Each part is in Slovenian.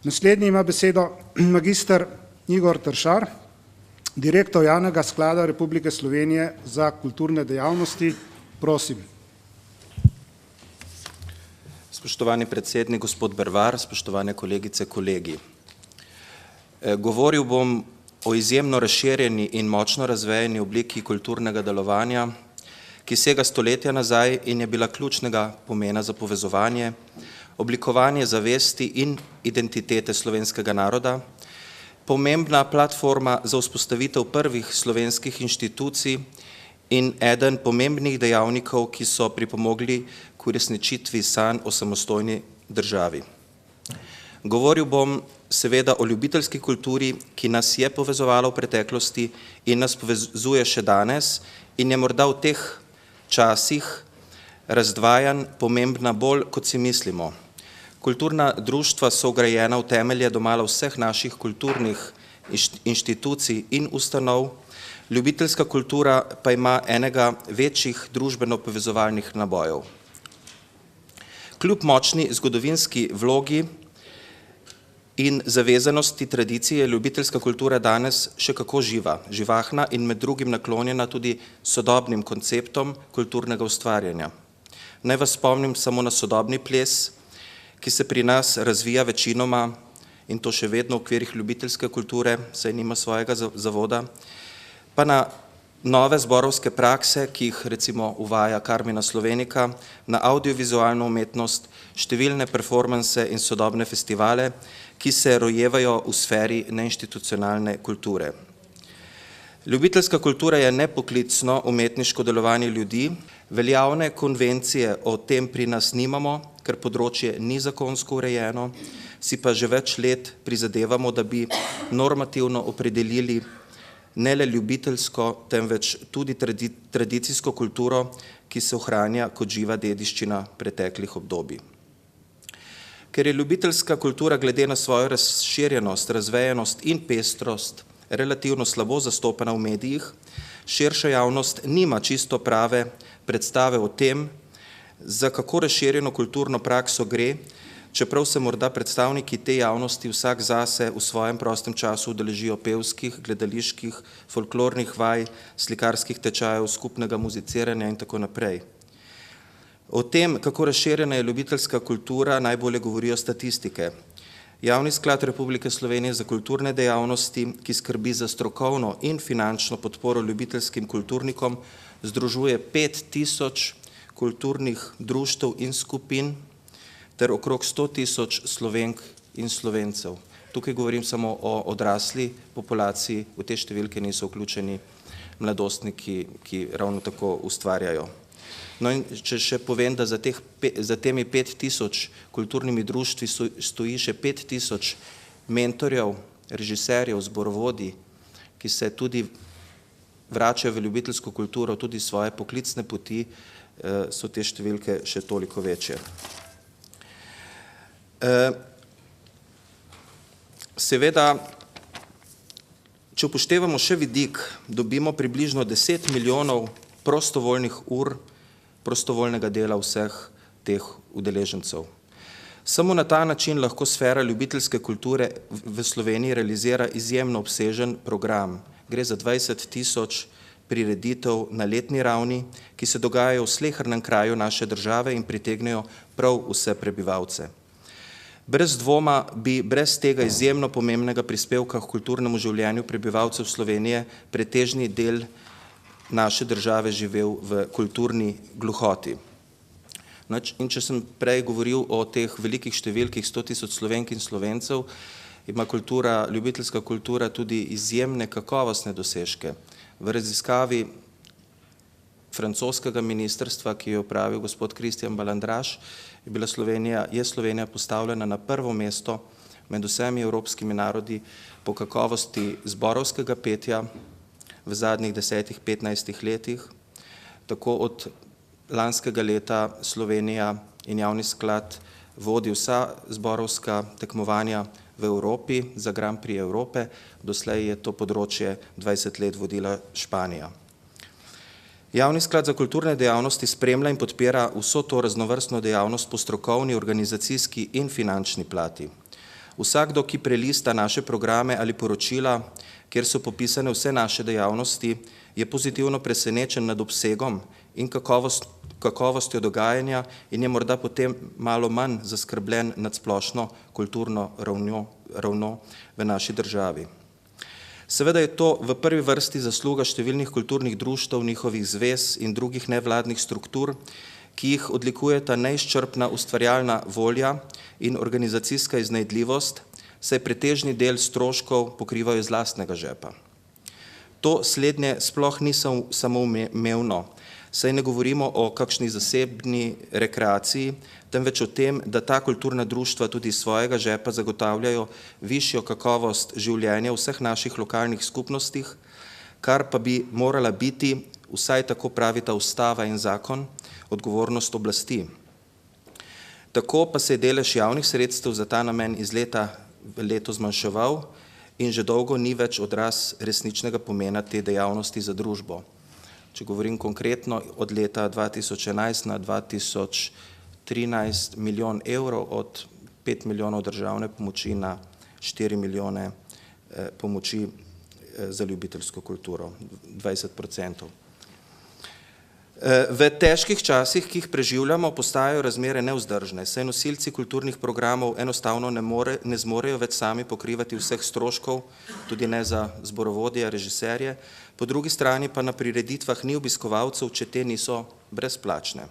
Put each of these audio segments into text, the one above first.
Naslednji ima besedo magister Igor Tršar, direktor Javnega sklada Republike Slovenije za kulturne dejavnosti. Prosim. Spoštovani predsednik, gospod Bervar, spoštovane kolegice, kolegi. Govoril bom o izjemno razširjeni in močno razvejeni obliki kulturnega delovanja, ki sega stoletja nazaj in je bila ključnega pomena za povezovanje, oblikovanje zavesti in identitete slovenskega naroda, pomembna platforma za vzpostavitev prvih slovenskih inštitucij in eden pomembnih dejavnikov, ki so pripomogli k uresničitvi sanj o samostojni državi. Govoril bom seveda o ljubiteljski kulturi, ki nas je povezovala v preteklosti in nas povezuje še danes in je morda v teh časih razdvajanj pomembna bolj, kot si mislimo. Kulturna društva so vgrajena v temelje domala vseh naših kulturnih inštitucij in ustanov, ljubiteljska kultura pa ima enega večjih družbeno-povezovalnih nabojev. Kljub močni zgodovinski vlogi in zavezanosti tradicije je ljubiteljska kultura danes še kako živa, živahna in med drugim naklonjena tudi sodobnim konceptom kulturnega ustvarjanja. Naj vas spomnim samo na sodobni ples, ki se pri nas razvija večinoma in to še vedno v okvirih ljubiteljske kulture, saj nima svojega zavoda, pa na nove zborovske prakse, ki jih recimo uvaja Karmina Slovenika, na audiovizualno umetnost, številne performanse in sodobne festivale, ki se rojevajo v sferi neinstitucionalne kulture. Ljubiteljska kultura je nepoklicno umetniško delovanje ljudi, veljavne konvencije o tem pri nas nimamo, ker področje ni zakonsko urejeno, si pa že več let prizadevamo, da bi normativno opredelili ne le ljubiteljsko, temveč tudi tradicijsko kulturo, ki se ohranja kot živa dediščina preteklih obdobij. Ker je ljubiteljska kultura glede na svojo razširjenost, razvejenost in pestrost relativno slabo zastopana v medijih, širša javnost nima čisto prave predstave o tem, za kako razširjeno kulturno prakso gre, čeprav se morda predstavniki te javnosti vsak zase v svojem prostem času udeležijo pevskih, gledaliških, folklornih vaj, slikarskih tečajev, skupnega muziciranja in tako naprej. O tem, kako razširjena je ljubiteljska kultura, najbolje govorijo statistike. Javni sklad Republike Slovenije za kulturne dejavnosti, ki skrbi za strokovno in finančno podporo ljubiteljskim kulturnikom, združuje 5000 kulturnih društev in skupin ter okrog 100 000 Slovenk in Slovencev. Tukaj govorim samo o odrasli populaciji, v te številke niso vključeni mladostniki, ki ravno tako ustvarjajo. No in če še povem, da za temi 5000 kulturnimi društvi stoji še 5000 mentorjev, režiserjev, zborovodij, ki se tudi vračajo v ljubiteljsko kulturo, tudi svoje poklicne poti, so te številke še toliko večje. Seveda, če upoštevamo še vidik, dobimo približno 10 milijonov prostovoljnih ur prostovoljnega dela vseh teh udeležencev. Samo na ta način lahko sfera ljubiteljske kulture v Sloveniji realizira izjemno obsežen program. Gre za 20 000 prireditev na letni ravni, ki se dogajajo v slehernem kraju naše države in pritegnejo prav vse prebivalce. Brez dvoma bi brez tega izjemno pomembnega prispevka k kulturnemu življenju prebivalcev Slovenije pretežni del naše države živel v kulturni gluhoti. In če sem prej govoril o teh velikih številkih 100 000 Slovenk in Slovencev, ima ljubiteljska kultura tudi izjemne kakovostne dosežke. V raziskavi francoskega ministrstva, ki jo opravil gospod Christian Ballandraš, je Slovenija postavljena na prvo mesto med vsemi evropskimi narodi po kakovosti zborovskega petja v zadnjih 10-15 letih. Tako od lanskega leta Slovenija in Javni sklad vodi vsa zborovska tekmovanja v Evropi za Grand Prix Evrope, doslej je to področje 20 let vodila Španija. Javni sklad za kulturne dejavnosti spremlja in podpira vso to raznovrstno dejavnost po strokovni, organizacijski in finančni plati. Vsakdo, ki prelista naše programe ali poročila, kjer so popisane vse naše dejavnosti, je pozitivno presenečen nad obsegom in kakovostjo dogajanja in je morda potem malo manj zaskrbljen nad splošno kulturno ravno v naši državi. Seveda je to v prvi vrsti zasluga številnih kulturnih društev, njihovih zvez in drugih nevladnih struktur, ki jih odlikujeta neizčrpna ustvarjalna volja in organizacijska iznajdljivost, saj pretežni del stroškov pokrivajo iz lastnega žepa. To slednje sploh ni samoumevno, saj ne govorimo o kakšni zasebni rekreaciji, temveč o tem, da ta kulturna društva tudi iz svojega žepa zagotavljajo višjo kakovost življenja v vseh naših lokalnih skupnostih, kar pa bi morala biti, vsaj tako pravita ustava in zakon, odgovornost oblasti. Tako pa se je delež javnih sredstev za ta namen iz leta v leto zmanjševal in že dolgo ni več odraz resničnega pomena te dejavnosti za družbo. Če govorim konkretno, od leta 2011 na 2013 milijon evrov, od 5 milijonov državne pomoči na 4 milijone pomoči za ljubiteljsko kulturo, 20%. V težkih časih, ki jih preživljamo, postajajo razmere nevzdržne, saj nosilci kulturnih programov enostavno ne zmorejo več sami pokrivati vseh stroškov, tudi ne za zborovodje, režiserje, po drugi strani pa na prireditvah ni obiskovalcev, če te niso brezplačne.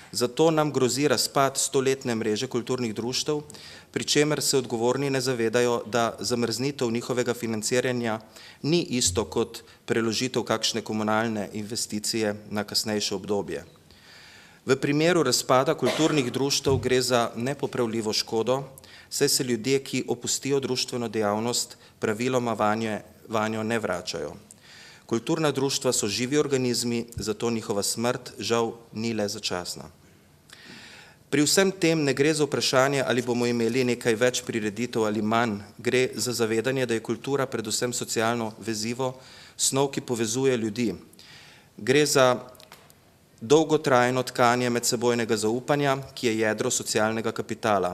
Zato nam grozi razpad 100-letne mreže kulturnih društev, pri čemer se odgovorni ne zavedajo, da zamrznitev njihovega financiranja ni isto kot preložitev kakšne komunalne investicije na kasnejše obdobje. V primeru razpada kulturnih društev gre za nepopravljivo škodo, saj se ljudje, ki opustijo društveno dejavnost, praviloma vanjo ne vračajo. Kulturna društva so živi organizmi, zato njihova smrt žal ni le začasna. Pri vsem tem ne gre za vprašanje, ali bomo imeli nekaj več prireditev ali manj, gre za zavedanje, da je kultura predvsem socialno vezivo, snov, ki povezuje ljudi. Gre za dolgotrajno tkanje medsebojnega zaupanja, ki je jedro socialnega kapitala.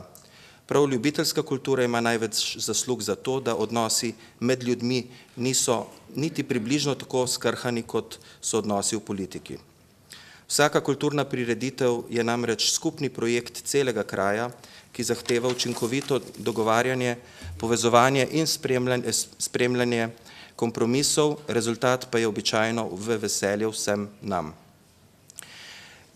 Prav ljubiteljska kultura ima največ zaslug za to, da odnosi med ljudmi niso niti približno tako skrhani, kot so odnosi v politiki. Vsaka kulturna prireditev je namreč skupni projekt celega kraja, ki zahteva učinkovito dogovarjanje, povezovanje in spremljanje kompromisov, rezultat pa je običajno v veselje vsem nam.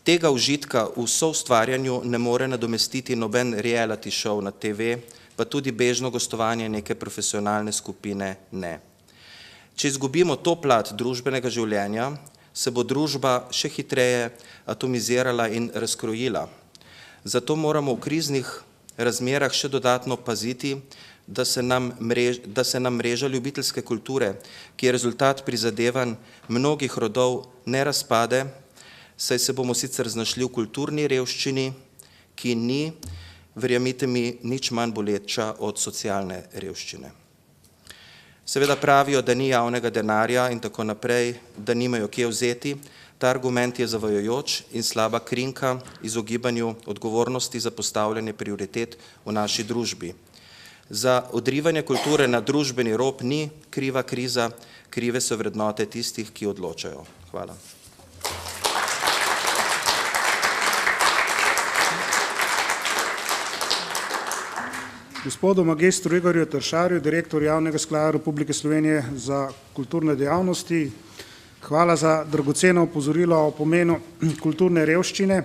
Tega užitka v soustvarjanju ne more nadomestiti noben reality show na TV, pa tudi bežno gostovanje neke profesionalne skupine ne. Če izgubimo to plat družbenega življenja, se bo družba še hitreje atomizirala in razkrojila. Zato moramo v kriznih razmerah še dodatno paziti, da se nam mreža ljubiteljske kulture, ki je rezultat prizadevanj mnogih rodov, ne razpade, saj se bomo sicer znašli v kulturni revščini, ki ni, verjemite mi, nič manj boleča od socialne revščine. Seveda pravijo, da ni javnega denarja in tako naprej, da nimajo kje vzeti. Ta argument je zavajajoč in slaba krinka izogibanju odgovornosti za postavljanje prioritet v naši družbi. Za odrivanje kulture na družbeni rob ni kriva kriza, krive so vrednote tistih, ki odločajo. Hvala. Gospodu magistru Igorju Tršarju, direktorju Javnega sklada Republike Slovenije za kulturne dejavnosti, hvala za dragoceno opozorilo o pomenu kulturne revščine.